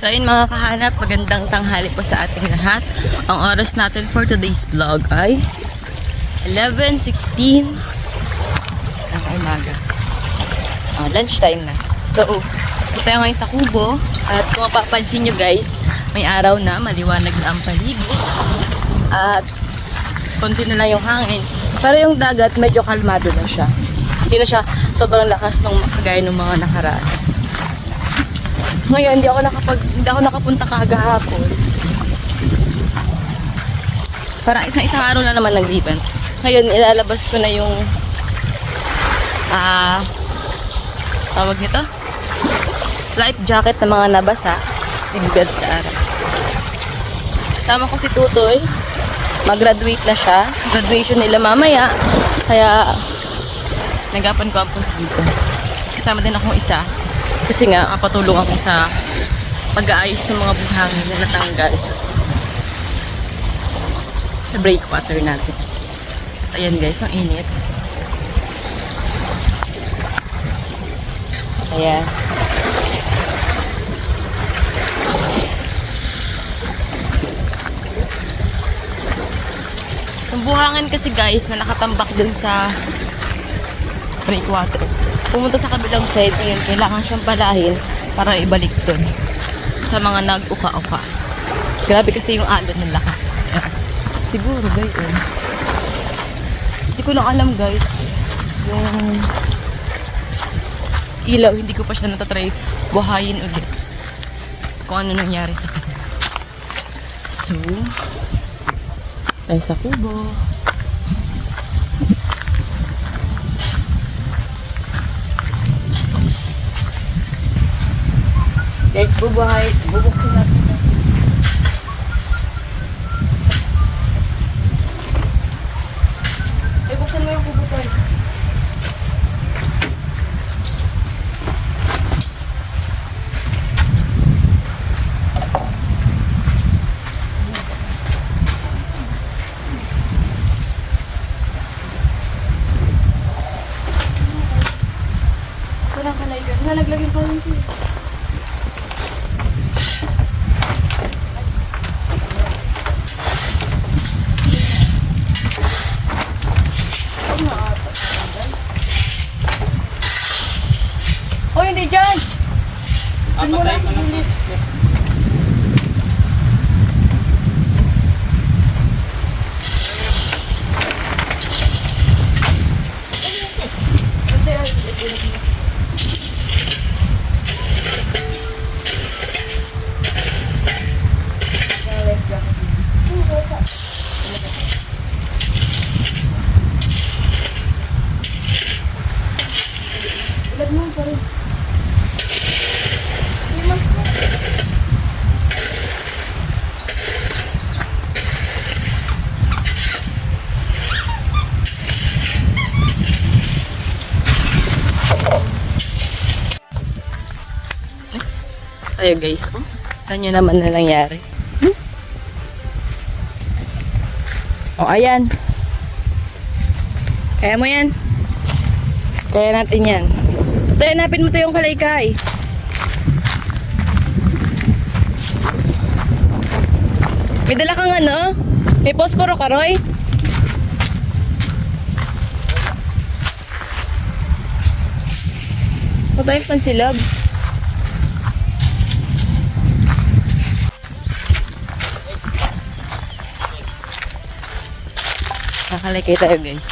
So ayun mga kahanap, magandang tanghali po sa ating lahat. Ang oras natin for today's vlog ay 11:16 ng umaga. Lunchtime na. So, punta tayo ngayon sa Kubo. At kung mapapansin nyo guys, may araw na, maliwanag na ang paligid. At konti na lang yung hangin. Pero yung dagat, medyo kalmado na siya. Hindi na siya sobrang lakas ng kagaya ng mga nakaraan. Ngayon, hindi ako nakapunta kagahapon. Parang isang araw na naman nagliban. Ngayon, ilalabas ko na yung tawag nito? Life jacket ng mga nabasa. Sigurad sa araw. Kasama ko si Tutoy. Mag-graduate na siya. Graduation nila mamaya. Kaya, nagapan ko ang punta dito. Kasama din akong isa. Kasi nga, kapatulong ako sa pag-aayos ng mga buhangin na natanggal sa breakwater natin. At ayan guys, ang init. Ayan. Yung buhangin kasi guys, na nakatambak dun sa breakwater. Pumunta sa kabilang side, ngayon kailangan siyang palahin para ibalik dun sa mga nag-uka-uka. Grabe kasi yung alon ng lakas. Siguro ba yun? Hindi ko lang alam guys. Yung ilaw, hindi ko pa siya natatry buhayin ulit. Kung ano nangyari sa kanya. So, tayo sa Kubo. Guys, bubuksin natin. Ay, buksan mo yung kubo ko. Walang kalay ka. Nalaglag yung kalay siya. Oh, hindi dyan! Doon mo lang sa gilid. Ilad mo pa rin. Ayo guys, oh. Saan nyo naman na nangyari? Oh, ayan. Kaya mo yan. Kaya natin yan. Ito, hanapin mo ito yung kalaykay. May dala kang ano? May posporo ka, Roy? Patayos ng silab. Nakalaykay tayo guys.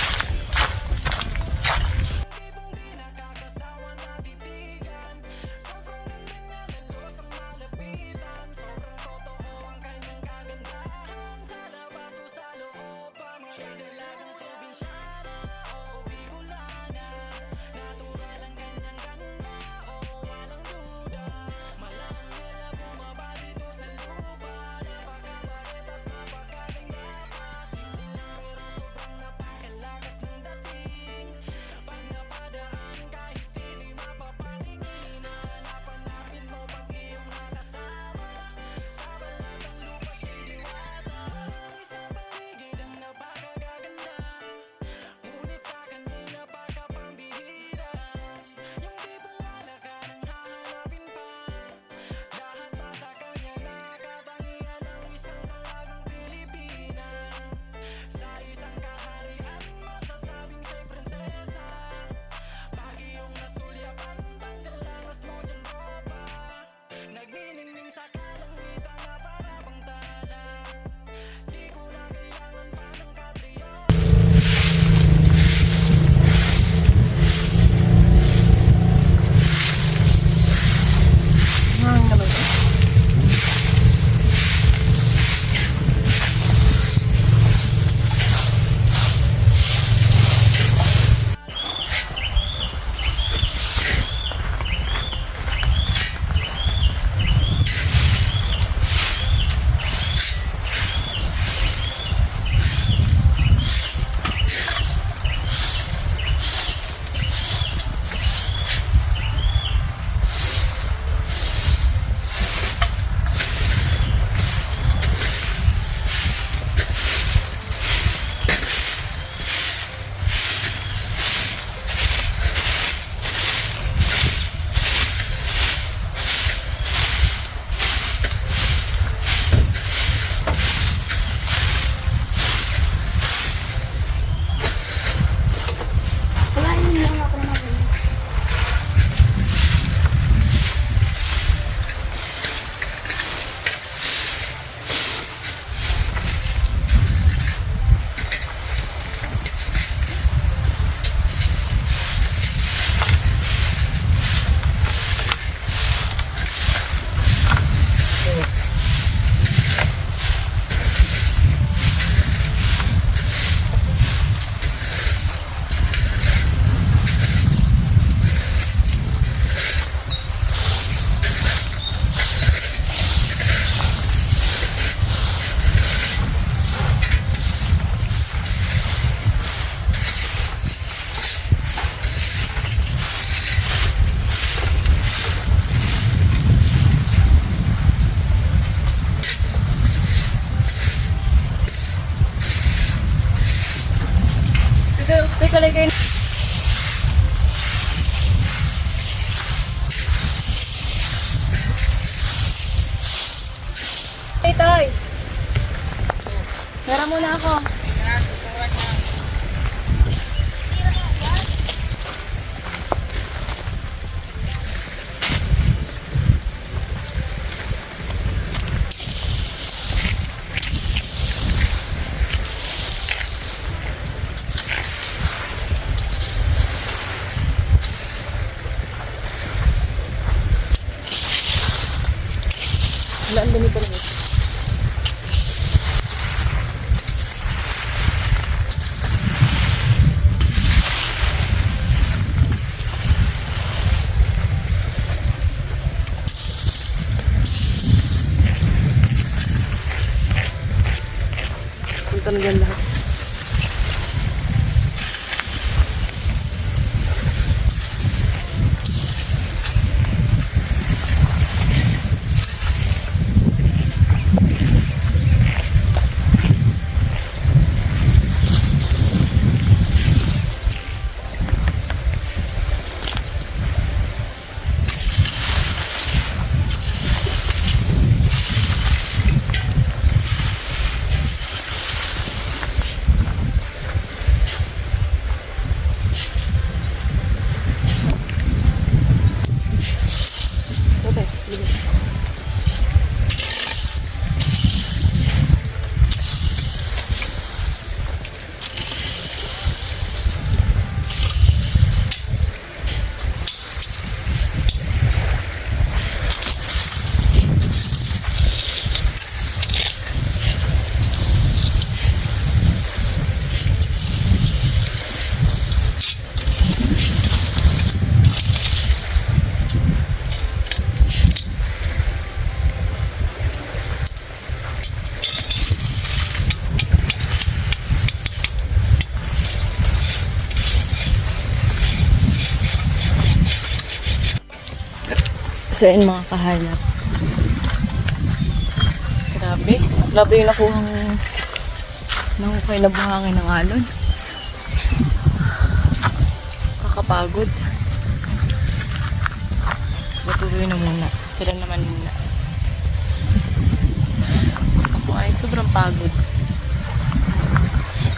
Sanay kayo. Tay, tay. Tara muna ako. Wala, ang dami pa rin. Punta na dyan lahat. So, yun mga kahanap. Grabe. Grabe yung nakuhang nangukay na buhangin ng alon. Kakapagod. Matuloy na muna. Sila naman muna. Ako ay sobrang pagod.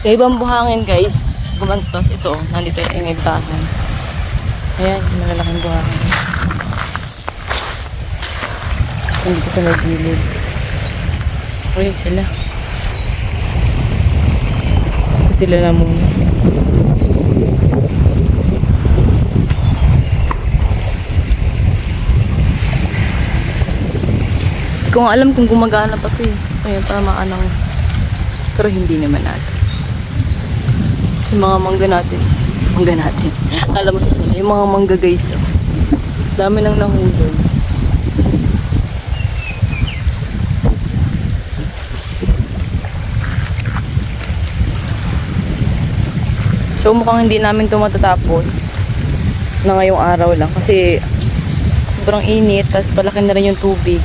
Yung ibang buhangin guys, gumantos ito. Nandito yung ingay bahan. Ayan, malalaking buhangin. Kasi dito sa nagilid. Uy, sila. Sila na muna. Hindi ko nga alam kung gumagana pa ito eh. Ayun, tamaan ng... Pero hindi naman natin. Yung mga mangga natin. Mangga natin. Alam mo sa kanila, yung mga mangga guys. Oh. Dami nang nahulog. So mukhang hindi namin ito matatapos na ngayong araw lang kasi sobrang init, tapos palaki na rin yung tubig.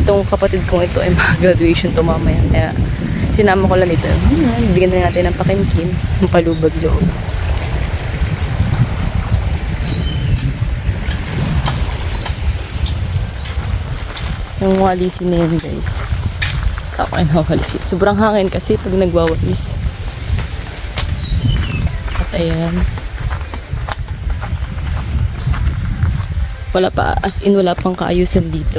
Itong kapatid kong ito ay mag-graduation to mamaya. Kaya sinama ko lang ito. Bigyan na natin ng pakimkim, ng palubag loob. Yung walisin na yun guys. Ako ay nawalisin. Sobrang hangin kasi pag nagwawalis. Ayan. Wala pa, as in wala pang kaayusan dito.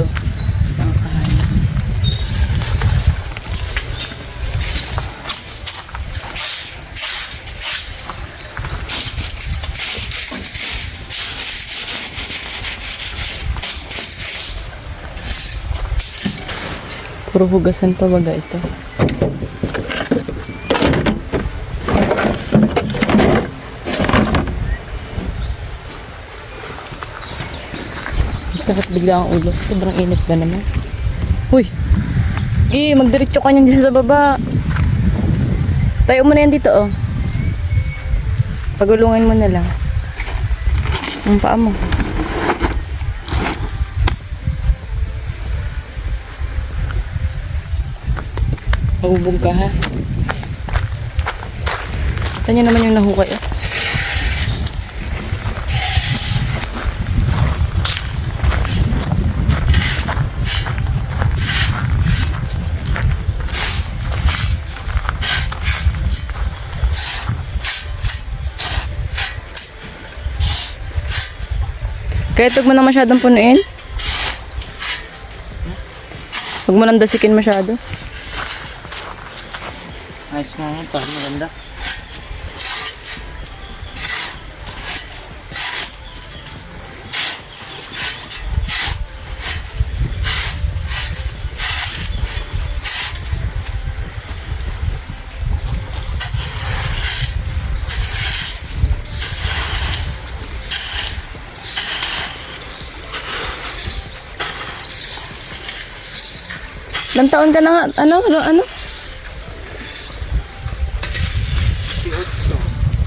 Puro hugasan pa baga ito. Sakit bigla ang ulo. Sobrang init ba naman? Uy! Magdiretso ka niyan dyan sa baba. Tayo mo na yan dito, oh. Pagulungin mo na lang. Ang paa mo. Mahubog ka, ha? Ito nyo naman yung nahukay, oh. Kaya huwag mo na masyadong punuin. Huwag mo nang dasikin masyado. Ayos nga yun, parang maganda. Ilang taon ka na nga? Ano?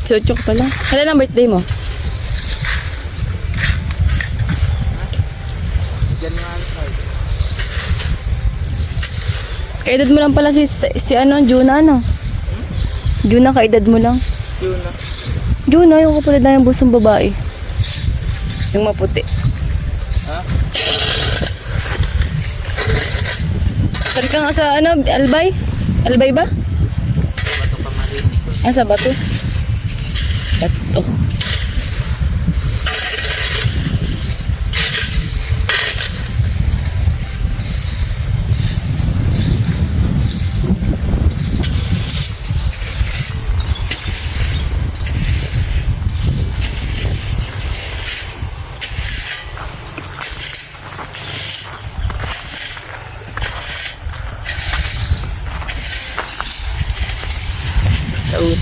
Si Ochok pala. Kailan ang birthday mo? Kaedad mo lang pala si Juna, ano? Juna, kaedad mo lang. Juna, yung kapatid na yung busong babae. Yung maputi. Ha? Saan ka nga sa Albay? Albay ba? Bato pa marin. Sa Bato. Bato. Saud.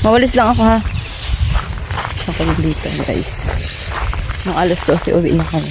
Mawalis lang ako ha. Nakaglitan guys. Mga alas 12 uwi na kami.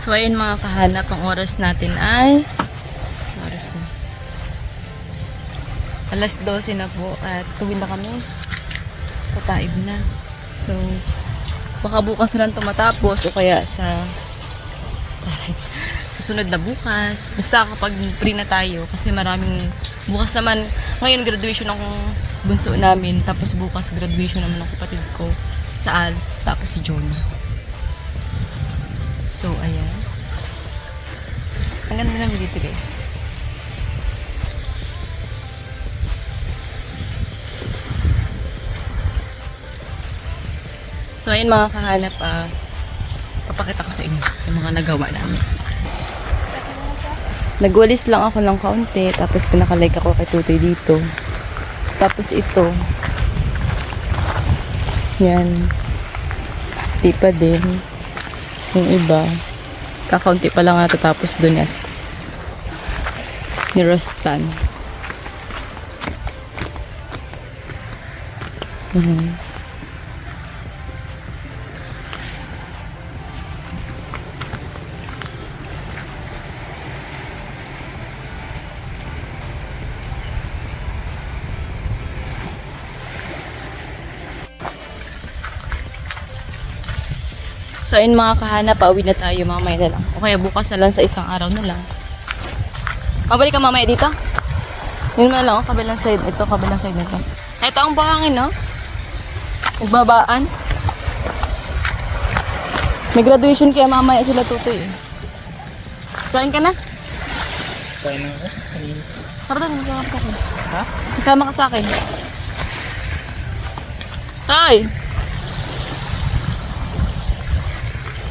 So, ayun mga kahanap, ang oras natin ay oras na. Alas 12 na po at tuwin na kami. Pataib na. So, baka bukas na lang ito matapos o kaya sa susunod na bukas. Basta kapag free na tayo kasi maraming bukas naman. Ngayon graduation ng bunso namin tapos bukas graduation naman ng kapatid ko sa ALS tapos si Jonah. So, ayan. Ang ganda naman dito, guys. So, ayan mga kahanap, papakita ko sa inyo yung mga nagawa namin. Nagwalis lang ako ng kaunti, tapos pinakalike ako kay Tutoy dito. Tapos ito. Yan. Di pa din. Yung iba, kakaunti pa lang natatapos dun ni Rostan. So ayun mga kahanap, pauwi na tayo mamaya na lang. O kaya bukas na lang sa isang araw na lang. Mabalik ka mamaya dito? Yun na lang, kabilang side. Ito, kabilang side na ito. Ito ang buhangin, no? Nagbabaan. May graduation kaya mamaya sila tutoy eh. Kain ka na? Kain na ako. Tara doon, kasama ka. Ha? Kasama ka sa akin. Tay!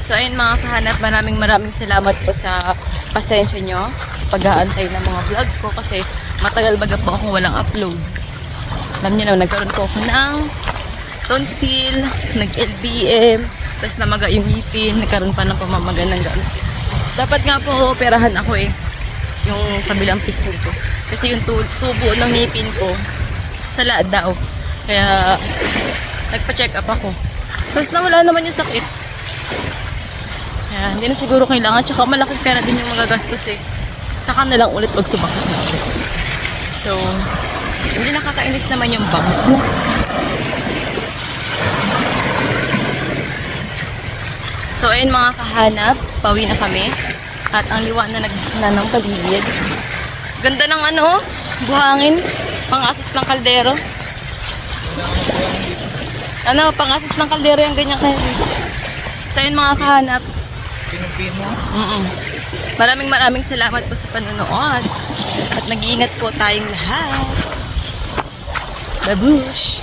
So ayun mga kahanap, maraming salamat po sa pasensya nyo sa pag-aantay ng mga vlog ko kasi matagal baga po akong walang upload. Alam niyo na, nagkaroon po ako ng tonsil, nag-LBM, tapos namaga yung ngipin, nagkaroon pa ng pamamaga ng gums. Dapat nga po operahan ako eh, yung kabilang pisngi ko. Kasi yung tubo ng ngipin ko, sala daw. Kaya nagpa-check up ako. Tapos nawala naman yung sakit. Kaya hindi na siguro kailangan. Tsaka malaking pera din yung magagastos eh. Saka na lang ulit magsubakit natin. So, hindi nakakainis naman yung bangs. So, ayun mga kahanap, pauwi na kami. At ang liwa na nagna ng paligid. Ganda ng ano, buhangin. Pang-asos ng kaldero. Ano, pang-asos ng kaldero yung ganyan kainis. So, ayun mga kahanap. Pinupino. Maraming salamat po sa panonood. At nag-iingat po tayong lahat. Babush!